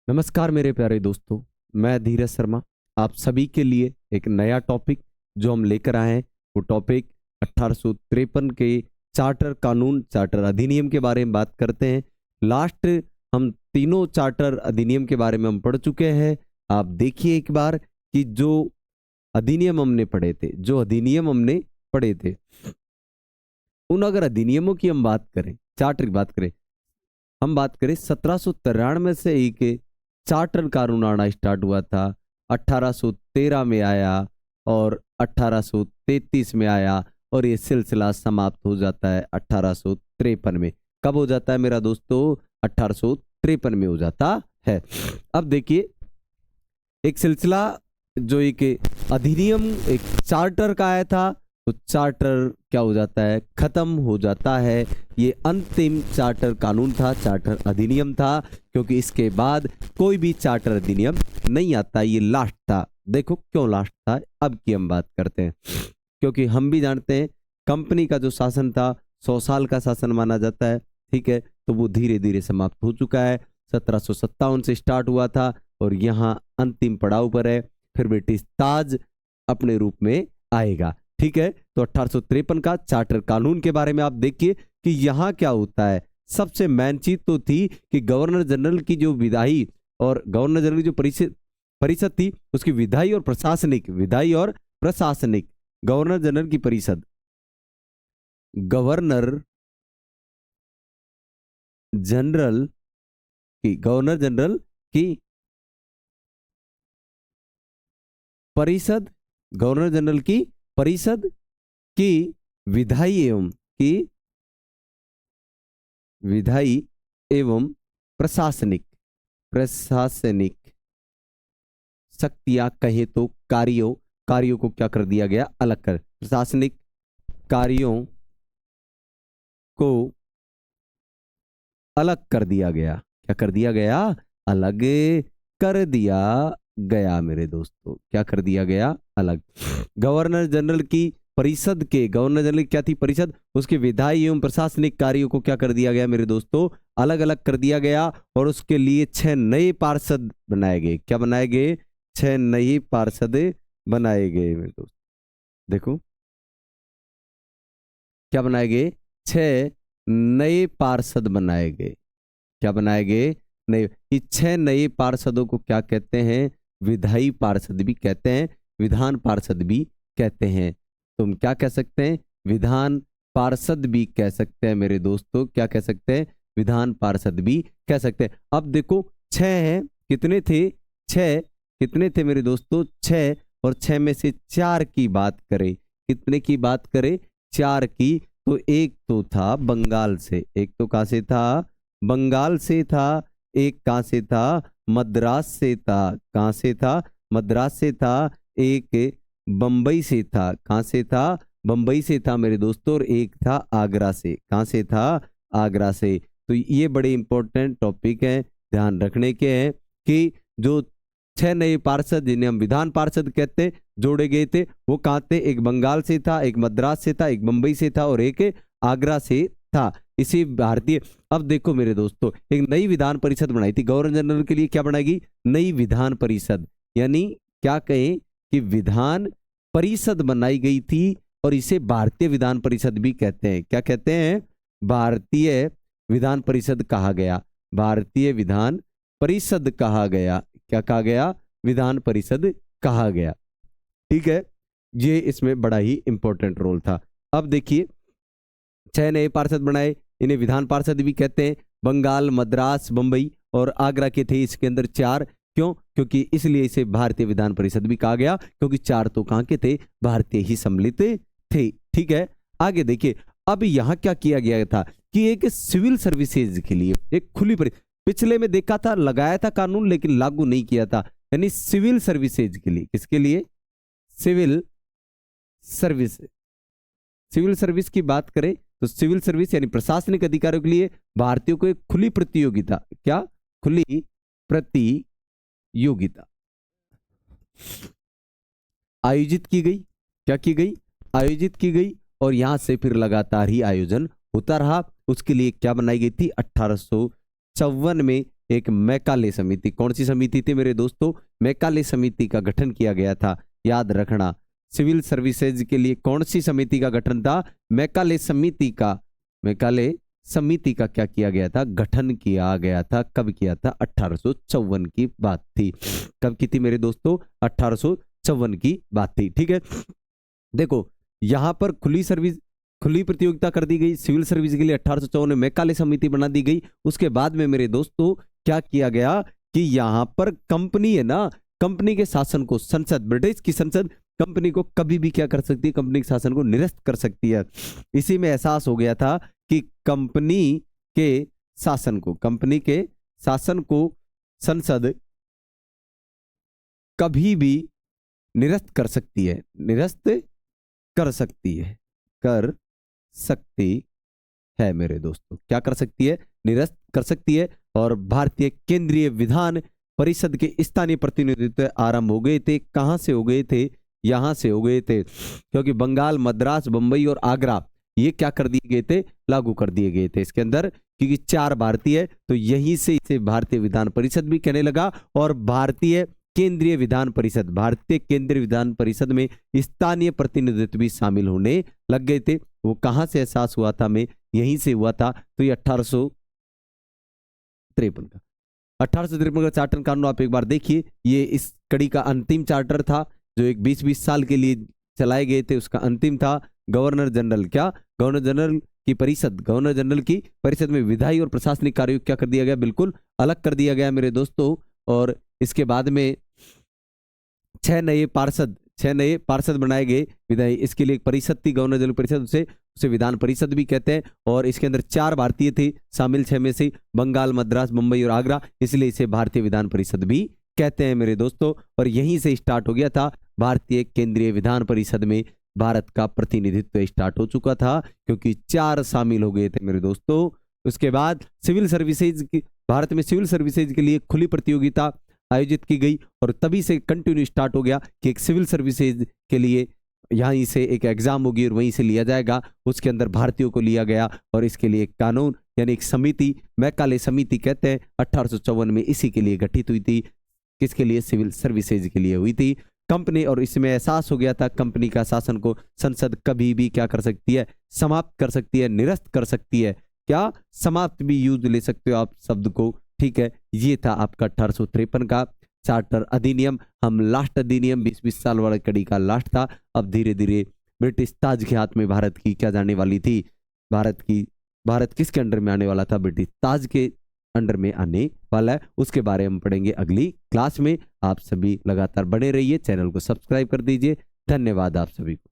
नमस्कार मेरे प्यारे दोस्तों, मैं धीरज शर्मा आप सभी के लिए एक नया टॉपिक जो हम लेकर आए हैं वो टॉपिक 1853 के चार्टर कानून चार्टर अधिनियम के बारे में बात करते हैं। लास्ट हम तीनों चार्टर अधिनियम के बारे में हम पढ़ चुके हैं। आप देखिए एक बार कि जो अधिनियम हमने पढ़े थे उन अगर अधिनियमों की हम बात करें, चार्टर की बात करें, हम बात करें 1793 से एक चार्टर कानून आना स्टार्ट हुआ था। 1813 में आया और 1833 में आया और ये सिलसिला समाप्त हो जाता है 1853 में। कब हो जाता है मेरा दोस्तों? 1853 में हो जाता है। अब देखिए एक सिलसिला जो एक अधिनियम एक चार्टर का आया था तो चार्टर क्या हो जाता है? खत्म हो जाता है। ये अंतिम चार्टर कानून था, चार्टर अधिनियम था, क्योंकि इसके बाद कोई भी चार्टर अधिनियम नहीं आता। ये लास्ट था। देखो क्यों लास्ट था, अब की हम बात करते हैं। क्योंकि हम भी जानते हैं कंपनी का जो शासन था 100 साल का शासन माना जाता है, ठीक है, तो वो धीरे धीरे समाप्त हो चुका है। 1757 से स्टार्ट हुआ था और यहाँ अंतिम पड़ाव पर है। फिर ब्रिटिश ताज अपने रूप में आएगा, ठीक है। तो 1853 का चार्टर कानून के बारे में आप देखिए कि यहाँ क्या होता है। सबसे मेन चीज तो थी कि गवर्नर जनरल की जो विधायी और गवर्नर जनरल की जो परिषद थी उसकी विधायी और प्रशासनिक गवर्नर जनरल की परिषद, गवर्नर जनरल की परिषद, गवर्नर जनरल की परिषद की विधायी एवं प्रशासनिक शक्तियां कहे तो कार्यों को क्या कर दिया गया? अलग कर। प्रशासनिक कार्यों को अलग कर दिया गया। क्या कर दिया गया? अलग कर दिया गया मेरे दोस्तों। क्या कर दिया गया? अलग। गवर्नर जनरल की परिषद के, गवर्नर जनरल क्या थी? परिषद, उसके विधायी एवं प्रशासनिक कार्यों को क्या कर दिया गया मेरे दोस्तों? अलग अलग कर दिया गया और उसके लिए 6 नए पार्षद बनाए गए। क्या बनाए गए? 6 नए पार्षद बनाए गए मेरे दोस्त। देखो क्या बनाए गए? 6 नए पार्षद बनाए गए। क्या बनाए गए? नए। इस 6 नए पार्षदों को क्या कहते हैं? विधायी पार्षद भी कहते हैं, विधान पार्षद भी कहते हैं। तुम क्या कह सकते हैं? विधान पार्षद भी कह सकते हैं मेरे दोस्तों। क्या कह सकते हैं? विधान पार्षद भी कह सकते हैं। अब देखो 6 हैं, कितने थे? 6 कितने थे मेरे दोस्तों? 6। और 6 में से 4 की बात करें, कितने की बात करें? 4 की। तो एक तो था बंगाल से, एक तो कहां से था? बंगाल से था। एक कहां से था? मद्रास से था। कहां से था? मद्रास से था। एक बंबई से था। कहां से था? बंबई से था मेरे दोस्तों। और एक था आगरा से। कहां से था? आगरा से। तो ये बड़े इंपॉर्टेंट टॉपिक है, ध्यान रखने के हैं कि जो 6 नए पार्षद जिन्हें हम विधान पार्षद कहते हैं जोड़े गए थे वो कहां थे? एक बंगाल से था, एक मद्रास से था, एक बंबई से था और एक आगरा से था। इसी भारतीय। अब देखो मेरे दोस्तों एक नई विधान परिषद बनाई थी गवर्नर जनरल के लिए। क्या बनाएगी? नई विधान परिषद। यानी क्या कहें कि विधान परिषद बनाई गई थी और इसे भारतीय विधान परिषद भी कहते हैं। क्या कहते हैं? भारतीय विधान परिषद कहा गया। भारतीय विधान परिषद कहा गया। क्या कहा गया? विधान परिषद कहा गया, ठीक है। ये इसमें बड़ा ही इंपॉर्टेंट रोल था। अब देखिए 6 नए पार्षद बनाए, इन्हें विधान पार्षद भी कहते हैं। बंगाल, मद्रास, बंबई और आगरा के थे इसके अंदर 4। क्यों? क्योंकि इसलिए इसे भारतीय विधान परिषद भी कहा गया, क्योंकि 4 तो कहां के थे? भारतीय ही सम्मिलित थे, ठीक है। आगे देखिए अब यहां क्या किया गया था कि एक सिविल सर्विसेज के लिए एक खुली पिछले में देखा था लगाया था कानून लेकिन लागू नहीं किया था। यानी सिविल सर्विसेज के लिए, किसके लिए? सिविल सर्विस की बात करें तो सिविल सर्विस यानी प्रशासनिक अधिकारियों के लिए भारतीयों को एक खुली प्रतियोगिता, क्या? खुली प्रतियोगिता आयोजित की गई। क्या की गई? आयोजित की गई। और यहां से फिर लगातार ही आयोजन होता रहा। उसके लिए क्या बनाई गई थी? 1854 में एक मैकाले समिति। कौन सी समिति थी मेरे दोस्तों? मैकाले समिति का गठन किया गया था, याद रखना। सिविल सर्विसेज के लिए कौन सी समिति का गठन था? मैकाले समिति का क्या किया गया था? गठन किया गया था। कब किया था? 1854 की बात थी। कब की थी मेरे दोस्तों? 1854 की बात थी। ठीक है, देखो यहां पर खुली प्रतियोगिता कर दी गई सिविल सर्विस के लिए। 1854 में मैकाले समिति बना दी गई। उसके बाद में मेरे दोस्तों क्या किया गया कि यहां पर कंपनी है ना, कंपनी के शासन को संसद, ब्रिटिश की संसद कंपनी को कभी भी क्या कर सकती है? कंपनी के शासन को निरस्त कर सकती है। इसी में एहसास हो गया था कि कंपनी के शासन को संसद कभी भी निरस्त कर सकती है, कर सकती है मेरे दोस्तों। क्या कर सकती है? निरस्त कर सकती है। और भारतीय केंद्रीय विधान परिषद के स्थानीय प्रतिनिधित्व आरंभ हो गए थे। कहां से हो गए थे? यहां से हो गए थे, क्योंकि बंगाल, मद्रास, बंबई और आगरा ये क्या कर दिए गए थे? लागू कर दिए गए थे इसके अंदर, क्योंकि 4 भारतीय, तो यहीं से इसे भारतीय विधान परिषद भी कहने लगा। और भारतीय केंद्रीय विधान परिषद में स्थानीय प्रतिनिधित्व भी शामिल होने लग गए थे। वो कहां से एहसास हुआ था? में यहीं से हुआ था। तो ये 1853 का चार्टर कानून आप एक बार देखिए। ये इस कड़ी का अंतिम चार्टर था, जो एक 20-20 साल के लिए चलाए गए थे। उसका अंतिम था गवर्नर जनरल की परिषद में विधायी और प्रशासनिक कार्यों क्या कर दिया गया? बिल्कुल अलग कर दिया गया मेरे दोस्तों। और इसके बाद में 6 नए पार्षद बनाए गए विधायी। इसके लिए एक परिषद थी, गवर्नर जनरल परिषद, उसे विधान परिषद भी कहते हैं। और इसके अंदर 4 भारतीय थे शामिल, 6 में से बंगाल, मद्रास, बंबई और आगरा, इसलिए इसे भारतीय विधान परिषद भी कहते हैं मेरे दोस्तों। और यहीं से स्टार्ट हो गया था भारतीय केंद्रीय विधान परिषद में भारत का प्रतिनिधित्व स्टार्ट हो चुका था, क्योंकि 4 शामिल हो गए थे मेरे दोस्तों। उसके बाद भारत में सिविल सर्विसेज के लिए खुली प्रतियोगिता आयोजित की गई। और तभी से कंटिन्यू स्टार्ट हो गया कि एक सिविल सर्विसेज के लिए यहीं से एक एग्जाम होगी और वहीं से लिया जाएगा। उसके अंदर भारतीयों को लिया गया और इसके लिए एक कानून यानी एक समिति, मैकाले समिति कहते हैं, 1854 में इसी के लिए गठित हुई थी। किसके लिए? सिविल सर्विसेज के लिए हुई थी कंपनी। और इसमें एहसास हो गया था कंपनी का शासन को संसद कभी भी क्या कर सकती है? समाप्त कर सकती है, निरस्त कर सकती है। क्या? समाप्त भी यूज ले सकते हो आप शब्द को। ठीक है, ये था आपका 1853 का चार्टर अधिनियम। हम लास्ट अधिनियम 20-20 साल वाला कड़ी का लास्ट था। अब धीरे धीरे ब्रिटिश ताज के हाथ में भारत की क्या जाने वाली थी? भारत किसके अंडर में आने वाला था? ब्रिटिश ताज के अंडर में आने वाला है। उसके बारे में पढ़ेंगे अगली क्लास में। आप सभी लगातार बने रहिए, चैनल को सब्सक्राइब कर दीजिए। धन्यवाद आप सभी को।